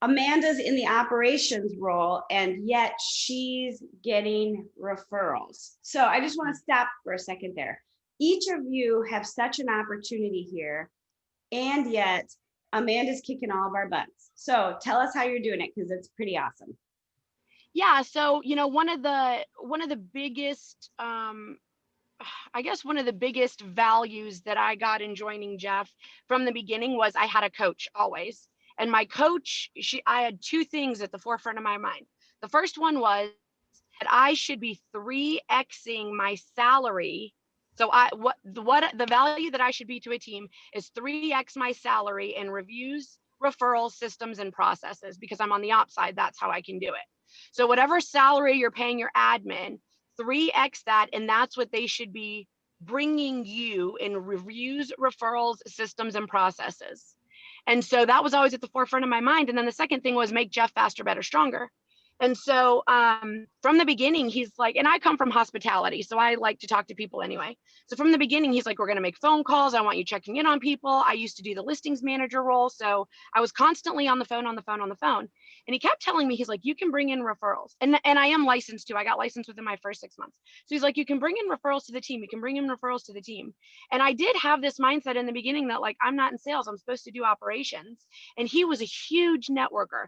Amanda's in the operations role, and yet she's getting referrals. So I just want to stop for a second there. Each of you have such an opportunity here, and yet Amanda's kicking all of our butts. So tell us how you're doing it, because it's pretty awesome. Yeah, so one of the biggest I guess one of the biggest values that I got in joining Jeff from the beginning was I had a coach always. And my coach, I had two things at the forefront of my mind. The first one was that I should be 3xing my salary. So what the value that I should be to a team is 3x my salary in reviews, referrals, systems, and processes, because I'm on the ops side. That's how I can do it. So whatever salary you're paying your admin, 3x that, and that's what they should be bringing you in reviews, referrals, systems, and processes. And so that was always at the forefront of my mind. And then the second thing was make Jeff faster, better, stronger. And so from the beginning, he's like, and I come from hospitality, so I like to talk to people anyway. So from the beginning, he's like, we're going to make phone calls. I want you checking in on people. I used to do the listings manager role. So I was constantly on the phone. And he kept telling me, he's like, you can bring in referrals. And I am licensed too. I got licensed within my first 6 months. So he's like, you can bring in referrals to the team. You can bring in referrals to the team. And I did have this mindset in the beginning that like, I'm not in sales. I'm supposed to do operations. And he was a huge networker.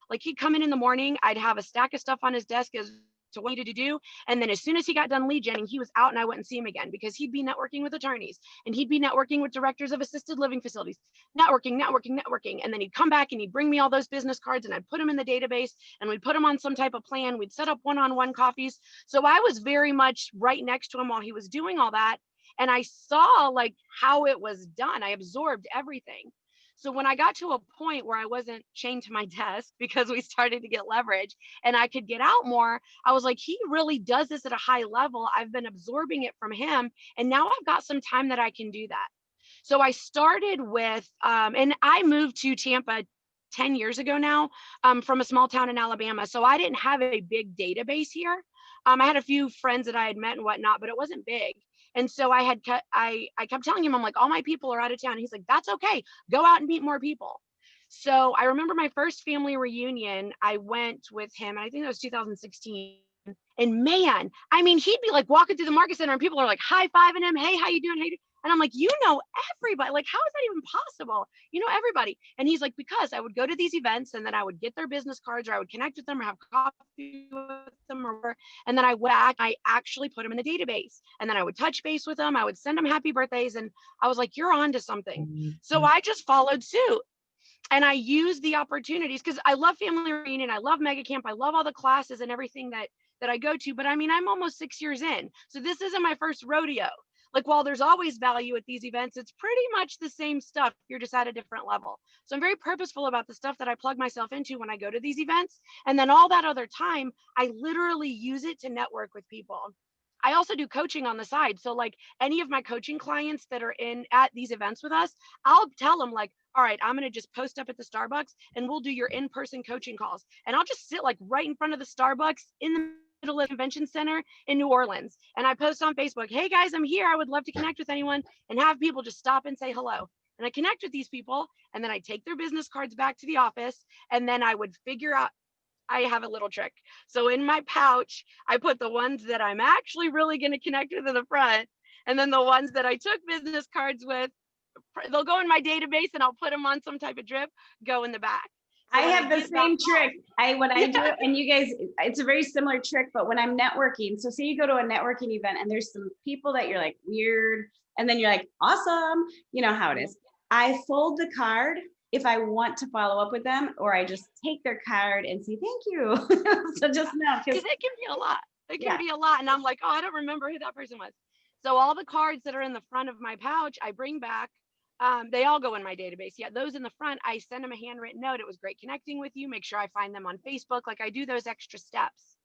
Like he'd come in the morning, I'd have a stack of stuff on his desk as to what he needed to do. And then as soon as he got done lead genning, he was out and I wouldn't see him again, because he'd be networking with attorneys and he'd be networking with directors of assisted living facilities, networking. And then he'd come back and he'd bring me all those business cards and I'd put them in the database and we'd put them on some type of plan. We'd set up one-on-one coffees. So I was very much right next to him while he was doing all that. And I saw like how it was done. I absorbed everything. So when I got to a point where I wasn't chained to my desk because we started to get leverage and I could get out more, I was like, he really does this at a high level. I've been absorbing it from him. And now I've got some time that I can do that. So I started with, and I moved to Tampa 10 years ago now, from a small town in Alabama. So I didn't have a big database here. I had a few friends that I had met and whatnot, but it wasn't big. And so I kept telling him, I'm like, all my people are out of town. He's like, that's okay. Go out and meet more people. So I remember my first family reunion, I went with him, and I think that was 2016. And man, I mean, he'd be like walking through the market center and people are like high-fiving him. Hey, how you doing? Hey, and I'm like, you know, everybody, like, how is that even possible? You know, everybody. And he's like, because I would go to these events and then I would get their business cards, or I would connect with them or have coffee with them or whatever. And then I went back, I actually put them in the database, and then I would touch base with them. I would send them happy birthdays. And I was like, you're on to something. So I just followed suit. And I used the opportunities because I love family reunion. I love mega camp. I love all the classes and everything that I go to. But I mean, I'm almost 6 years in. So this isn't my first rodeo. Like, while there's always value at these events, it's pretty much the same stuff. You're just at a different level. So I'm very purposeful about the stuff that I plug myself into when I go to these events. And then all that other time, I literally use it to network with people. I also do coaching on the side. So like any of my coaching clients that are in at these events with us, I'll tell them like, all right, I'm going to just post up at the Starbucks and we'll do your in-person coaching calls. And I'll just sit like right in front of the Starbucks in the middle of the convention center in New Orleans. And I post on Facebook, hey guys, I'm here. I would love to connect with anyone, and have people just stop and say hello. And I connect with these people, and then I take their business cards back to the office, and then I would figure out, I have a little trick. So in my pouch, I put the ones that I'm actually really going to connect with in the front. And then the ones that I took business cards with, they'll go in my database and I'll put them on some type of drip, go in the back. So I have the same trick. When I do it, and you guys, it's a very similar trick, but when I'm networking, so say you go to a networking event and there's some people that you're like weird, and then you're like, awesome, you know how it is. I fold the card if I want to follow up with them, or I just take their card and say, thank you. So just know. Because it can be a lot. It can be a lot. And I'm like, oh, I don't remember who that person was. So all the cards that are in the front of my pouch, I bring back. They all go in my database. Yeah, those in the front, I send them a handwritten note. It was great connecting with you. Make sure I find them on Facebook. Like, I do those extra steps.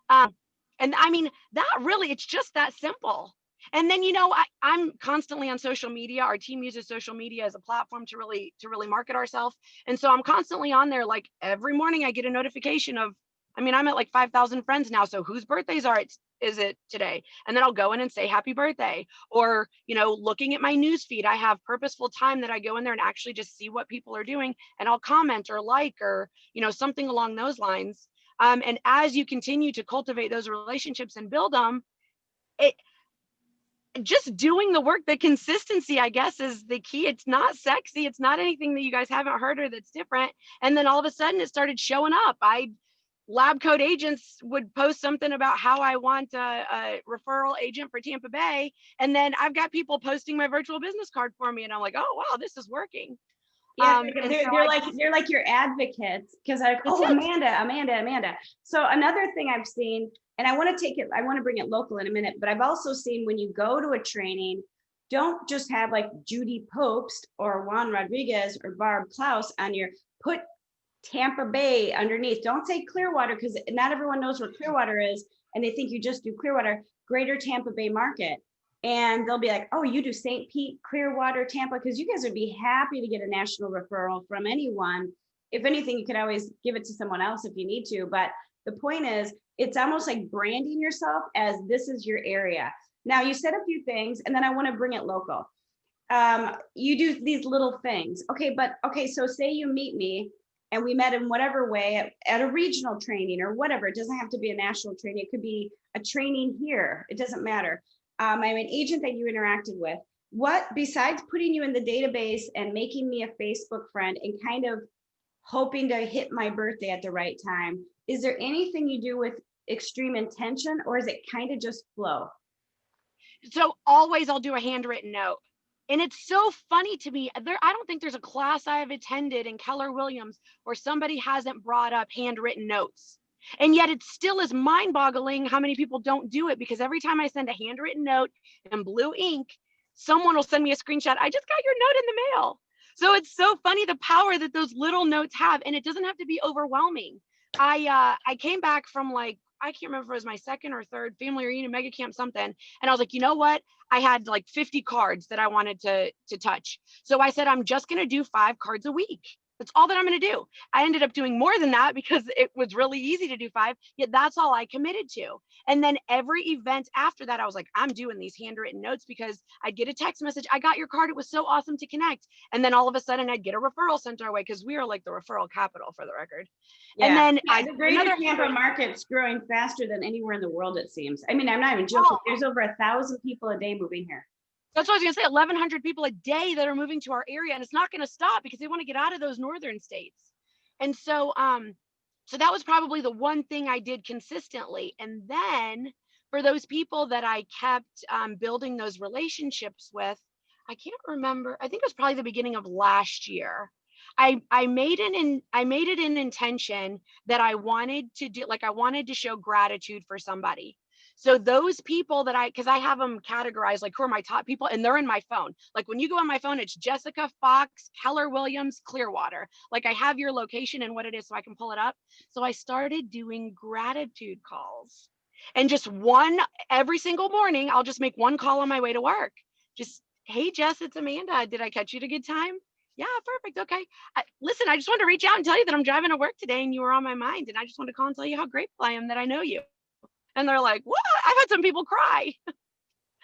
And I mean, that really, it's just that simple. And then, you know, I'm constantly on social media. Our team uses social media as a platform to really market ourselves. And so I'm constantly on there. Like every morning I get a notification of, I mean, I'm at like 5,000 friends now. So whose birthdays are it? is it today? And then I'll go in and say happy birthday. Or, you know, looking at my news feed, I have purposeful time that I go in there and actually just see what people are doing, and I'll comment or like, or, you know, something along those lines. And as you continue to cultivate those relationships and build them, it just doing the work, the consistency, I guess, is the key. It's not sexy. It's not anything that you guys haven't heard or that's different. And then all of a sudden it started showing up. Lab Coat Agents would post something about how I want a referral agent for Tampa Bay. And then I've got people posting my virtual business card for me. And I'm like, oh, wow, this is working. Yeah, they're like your advocates, because Amanda. So another thing I've seen, and I want to bring it local in a minute, but I've also seen when you go to a training, don't just have like Judy Popst or Juan Rodriguez or Barb Klaus on your, put Tampa Bay underneath. Don't say Clearwater, because not everyone knows what Clearwater is, and they think you just do Clearwater. Greater Tampa Bay market. And they'll be like, oh, you do St. Pete, Clearwater, Tampa, because you guys would be happy to get a national referral from anyone. If anything, you could always give it to someone else if you need to. But the point is, it's almost like branding yourself as this is your area. Now, you said a few things, and then I want to bring it local. You do these little things. Okay, so say you meet me and we met in whatever way at a regional training or whatever. It doesn't have to be a national training. It could be a training here. It doesn't matter. I'm an agent that you interacted with. What, besides putting you in the database and making me a Facebook friend and kind of hoping to hit my birthday at the right time, is there anything you do with extreme intention, or is it kind of just flow? So always I'll do a handwritten note. And it's so funny to me. I don't think there's a class I have attended in Keller Williams where somebody hasn't brought up handwritten notes. And yet it still is mind-boggling how many people don't do it, because every time I send a handwritten note in blue ink, someone will send me a screenshot. I just got your note in the mail. So it's so funny the power that those little notes have, and it doesn't have to be overwhelming. I came back from, like, I can't remember if it was my second or third family reunion, mega camp, something. And I was like, you know what? I had like 50 cards that I wanted to touch. So I said, I'm just going to do 5 cards a week. That's all that I'm going to do. I ended up doing more than that because it was really easy to do 5, yet that's all I committed to. And then every event after that, I was like, I'm doing these handwritten notes, because I'd get a text message. I got your card. It was so awesome to connect. And then all of a sudden I'd get a referral sent our way, because we are like the referral capital, for the record. Yeah. And then the greater Tampa market's growing faster than anywhere in the world, it seems. I mean, I'm not even joking. There's over 1,000 people a day moving here. That's what I was going to say, 1,100 people a day that are moving to our area, and it's not going to stop because they want to get out of those northern states. And so, so that was probably the one thing I did consistently. And then for those people that I kept building those relationships with, I can't remember, I think it was probably the beginning of last year. I made it an intention that I wanted to do, like I wanted to show gratitude for somebody. So those people that because I have them categorized, like who are my top people, and they're in my phone. Like when you go on my phone, it's Jessica Fox, Keller Williams, Clearwater. Like I have your location and what it is so I can pull it up. So I started doing gratitude calls, and just one every single morning. I'll just make one call on my way to work. Just, hey, Jess, it's Amanda. Did I catch you at a good time? Yeah, perfect. Okay. Listen, I just wanted to reach out and tell you that I'm driving to work today and you were on my mind. And I just wanted to call and tell you how grateful I am that I know you. And they're like, what? I've had some people cry.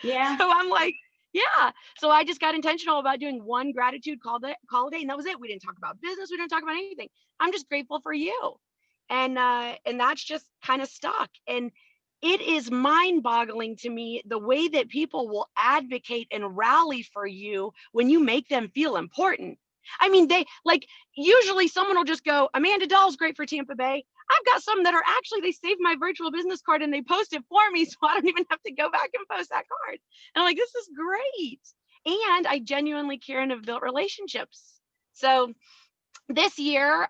Yeah. So I'm like, yeah. So I just got intentional about doing one gratitude call a day. And that was it. We didn't talk about business. We didn't talk about anything. I'm just grateful for you. And that's just kind of stuck. And it is mind-boggling to me the way that people will advocate and rally for you when you make them feel important. I mean, usually someone will just go, Amanda Dahl's great for Tampa Bay. I've got some that are actually, they saved my virtual business card and they post it for me, so I don't even have to go back and post that card. And I'm like, this is great. And I genuinely care and have built relationships. So this year,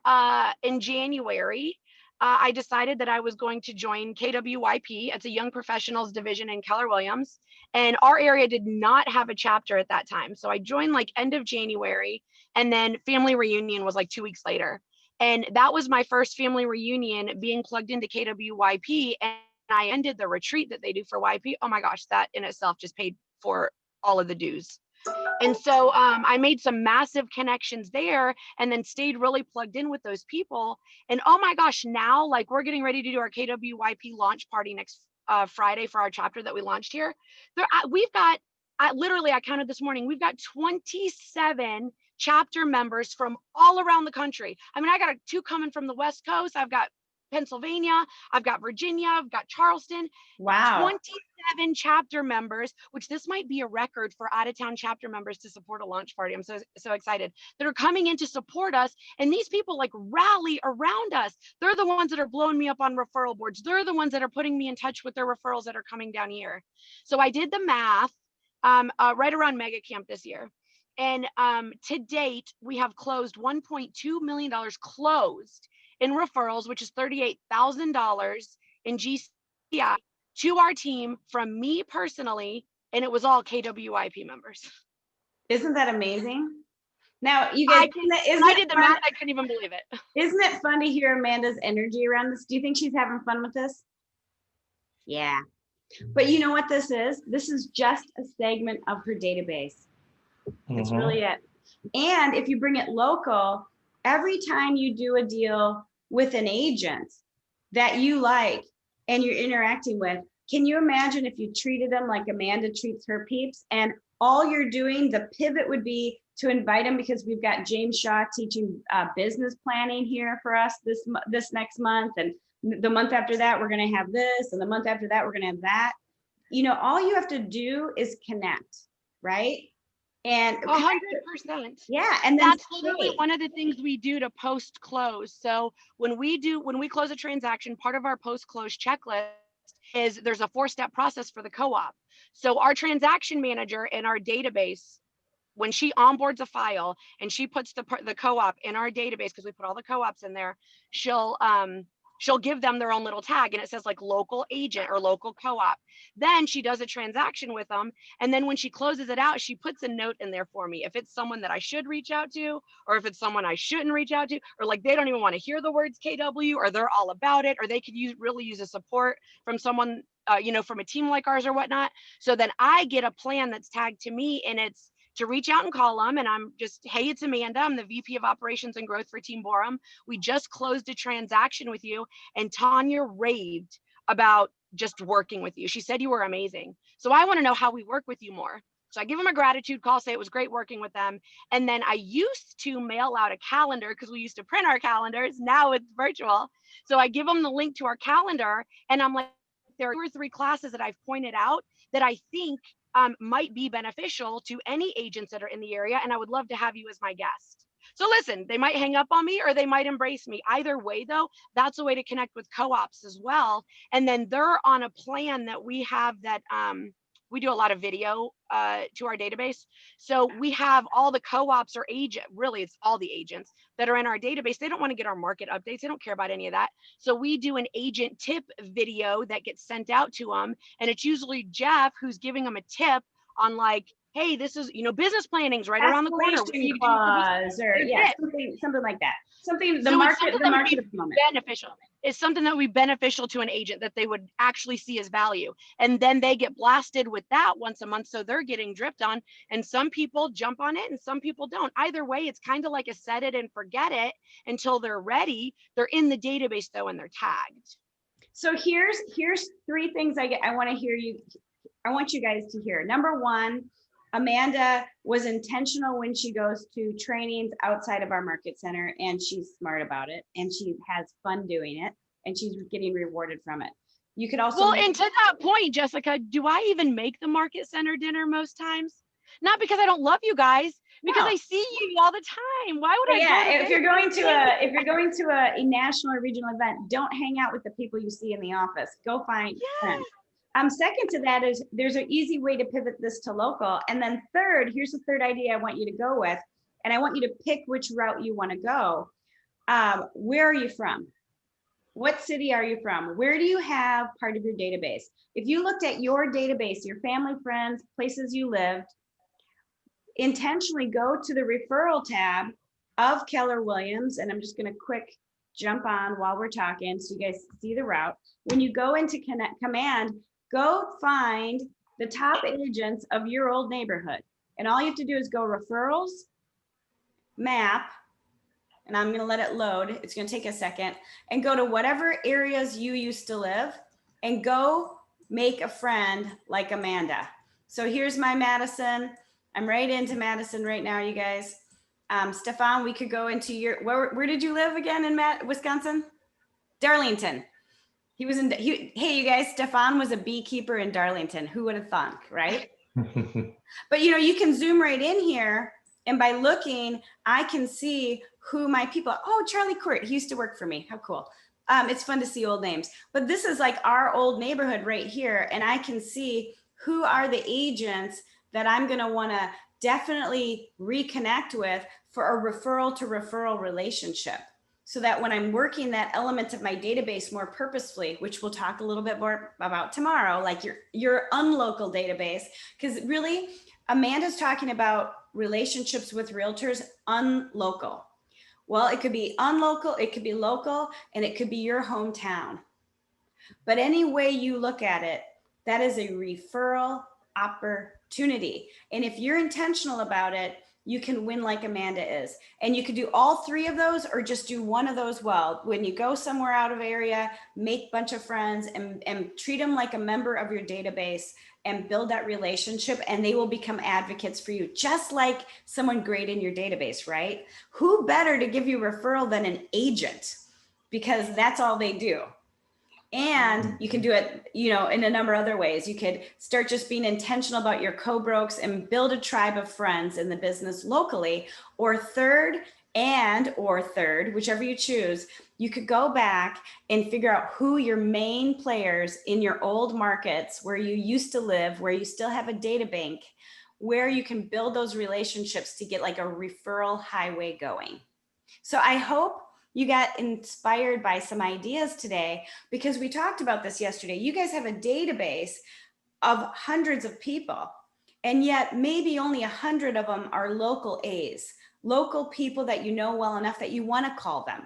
in January, I decided that I was going to join KWYP. It's a young professionals division in Keller Williams. And our area did not have a chapter at that time. So I joined like end of January, and then family reunion was like 2 weeks later. And that was my first family reunion being plugged into KWYP. And I ended the retreat that they do for YP. Oh my gosh, that in itself just paid for all of the dues. And so I made some massive connections there, and then stayed really plugged in with those people. And oh my gosh, now like we're getting ready to do our KWYP launch party next Friday for our chapter that we launched here. We've got, literally, I counted this morning, we've got 27 chapter members from all around the country. I mean, I got 2 coming from the West Coast. I've got Pennsylvania, I've got Virginia, I've got Charleston. Wow. 27 chapter members, which this might be a record for out-of-town chapter members to support a launch party. I'm so excited that are coming in to support us. And these people like rally around us. They're the ones that are blowing me up on referral boards. They're the ones that are putting me in touch with their referrals that are coming down here. So I did the math right around Mega Camp this year. And to date, we have closed $1.2 million closed in referrals, which is $38,000 in GCI to our team from me personally, and it was all KWIP members. Isn't that amazing? Now, you guys, when I did the math, I couldn't even believe it. Isn't it fun to hear Amanda's energy around this? Do you think she's having fun with this? Yeah. But you know what this is? This is just a segment of her database. It's really it. And if you bring it local, every time you do a deal with an agent that you like and you're interacting with, can you imagine if you treated them like Amanda treats her peeps, and all you're doing, the pivot would be to invite them, because we've got James Shaw teaching business planning here for us this next month, and the month after that we're going to have this, and the month after that we're going to have that. You know, all you have to do is connect, right? And 100%. Yeah. And that's literally one of the things we do to post close. So when we close a transaction, part of our post close checklist is there's a 4-step process for the co-op. So our transaction manager in our database, when she onboards a file and she puts the co-op in our database, because we put all the co-ops in there, she'll give them their own little tag, and it says like local agent or local co-op. Then she does a transaction with them. And then when she closes it out, she puts a note in there for me. If it's someone that I should reach out to, or if it's someone I shouldn't reach out to, or like they don't even want to hear the words KW, or they're all about it, or they could really use a support from someone, from a team like ours or whatnot. So then I get a plan that's tagged to me, and it's to reach out and call them. And I'm just, hey, it's Amanda. I'm the VP of Operations and Growth for Team Borum. We just closed a transaction with you, and Tanya raved about just working with you. She said you were amazing. So I want to know how we work with you more. So I give them a gratitude call, say it was great working with them. And then I used to mail out a calendar, because we used to print our calendars. Now it's virtual. So I give them the link to our calendar, and I'm like, there are 2 or 3 classes that I've pointed out that I think might be beneficial to any agents that are in the area, and I would love to have you as my guest. So listen, they might hang up on me or they might embrace me. Either way, though, that's a way to connect with co-ops as well. And then they're on a plan that we have that we do a lot of video to our database. So we have all the co-ops or agent, really it's all the agents that are in our database. They don't want to get our market updates. They don't care about any of that. So we do an agent tip video that gets sent out to them. And it's usually Jeff who's giving them a tip on like, hey, this is, business planning's right around the corner. Clause, or yeah, something like that. Something the market of the moment. Beneficial. It's something that would be beneficial to an agent that they would actually see as value. And then they get blasted with that once a month. So they're getting dripped on, and some people jump on it and some people don't. Either way, it's kind of like a set it and forget it until they're ready. They're in the database though, and they're tagged. So here's 3 things I want you guys to hear. Number 1, Amanda was intentional when she goes to trainings outside of our market center, and she's smart about it, and she has fun doing it, and she's getting rewarded from it. You could also, and to that point, Jessica, do I even make the market center dinner most times? Not because I don't love you guys, because I see you all the time. Why would I? Yeah, if you're going to a national or regional event, don't hang out with the people you see in the office. Go find friends. Second to that is there's an easy way to pivot this to local. And then third, here's the third idea I want you to go with. And I want you to pick which route you want to go. Where are you from? What city are you from? Where do you have part of your database? If you looked at your database, your family, friends, places you lived, intentionally go to the referral tab of Keller Williams. And I'm just going to quick jump on while we're talking so you guys see the route. When you go into command, go find the top agents of your old neighborhood. And all you have to do is go referrals, map, and I'm going to let it load. It's going to take a second, and go to whatever areas you used to live and go make a friend like Amanda. So here's my Madison. I'm right into Madison right now, you guys. Stefan, we could go into your, where did you live again in Wisconsin? Darlington. Hey, you guys, Stefan was a beekeeper in Darlington. Who would have thunk, right? But you can zoom right in here, and by looking, I can see who my people, oh, Charlie Court, he used to work for me. How cool. It's fun to see old names, but this is like our old neighborhood right here. And I can see who are the agents that I'm going to want to definitely reconnect with for a referral to referral relationship. So that when I'm working that element of my database more purposefully, which we'll talk a little bit more about tomorrow, like your unlocal database, because really Amanda's talking about relationships with realtors unlocal. Well, it could be unlocal, it could be local, and it could be your hometown. But any way you look at it, that is a referral opportunity. And if you're intentional about it, you can win like Amanda is. And you could do all three of those or just do one of those well. When you go somewhere out of area, make a bunch of friends and treat them like a member of your database and build that relationship, and they will become advocates for you, just like someone great in your database, right? Who better to give you a referral than an agent? Because that's all they do. And you can do it, in a number of other ways. You could start just being intentional about your co-brokes and build a tribe of friends in the business locally. Or third, whichever you choose, you could go back and figure out who your main players in your old markets, where you used to live, where you still have a data bank, where you can build those relationships to get like a referral highway going. So I hope you got inspired by some ideas today, because we talked about this yesterday. You guys have a database of hundreds of people, and yet maybe only 100 of them are local A's, local people that you know well enough that you want to call them,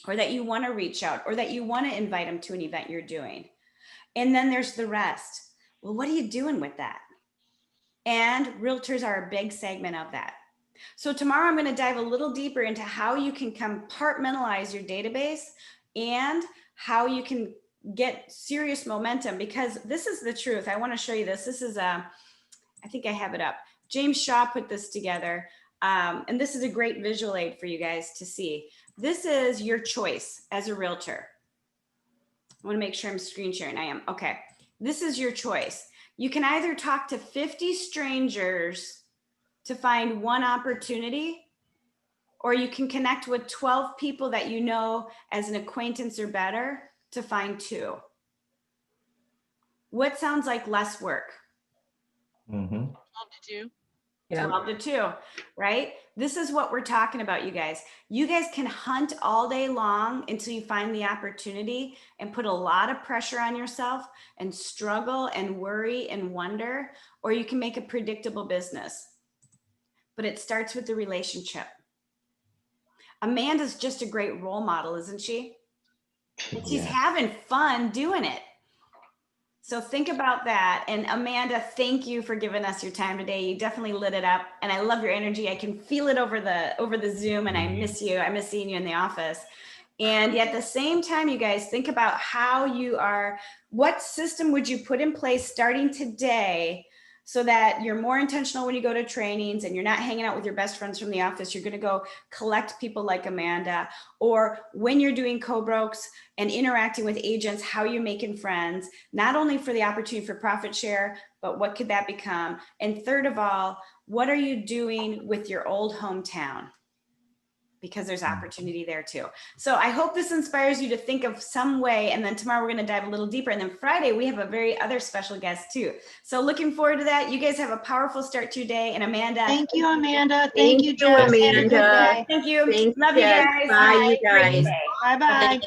or that you want to reach out, or that you want to invite them to an event you're doing. And then there's the rest. Well, what are you doing with that? And realtors are a big segment of that. So tomorrow I'm going to dive a little deeper into how you can compartmentalize your database and how you can get serious momentum, because this is the truth. I want to show you this. This is I think I have it up. James Shaw put this together. And this is a great visual aid for you guys to see. This is your choice as a realtor. I want to make sure I'm screen sharing. I am. Okay. This is your choice. You can either talk to 50 strangers to find one opportunity, or you can connect with 12 people that you know as an acquaintance or better to find two. What sounds like less work? 12 to 2. Yeah. 12 to 2, right? This is what we're talking about, you guys. You guys can hunt all day long until you find the opportunity and put a lot of pressure on yourself and struggle and worry and wonder, or you can make a predictable business. But it starts with the relationship. Amanda's just a great role model, isn't she? And she's having fun doing it. So think about that. And Amanda, thank you for giving us your time today. You definitely lit it up, and I love your energy. I can feel it over the Zoom, and I miss you. I miss seeing you in the office. And at the same time, you guys, think about what system would you put in place starting today, so that you're more intentional when you go to trainings and you're not hanging out with your best friends from the office. You're going to go collect people like Amanda, or when you're doing co-brokes and interacting with agents, how you're making friends, not only for the opportunity for profit share, but what could that become? And third of all, what are you doing with your old hometown? Because there's opportunity there too. So I hope this inspires you to think of some way. And then tomorrow we're going to dive a little deeper. And then Friday, we have a very other special guest too. So looking forward to that. You guys have a powerful start to your day. And Amanda. Thank you, Amanda. Thank you, Jess. Amanda. Thank you. Thanks, Love you Jess. guys. Bye, you guys. Bye-bye.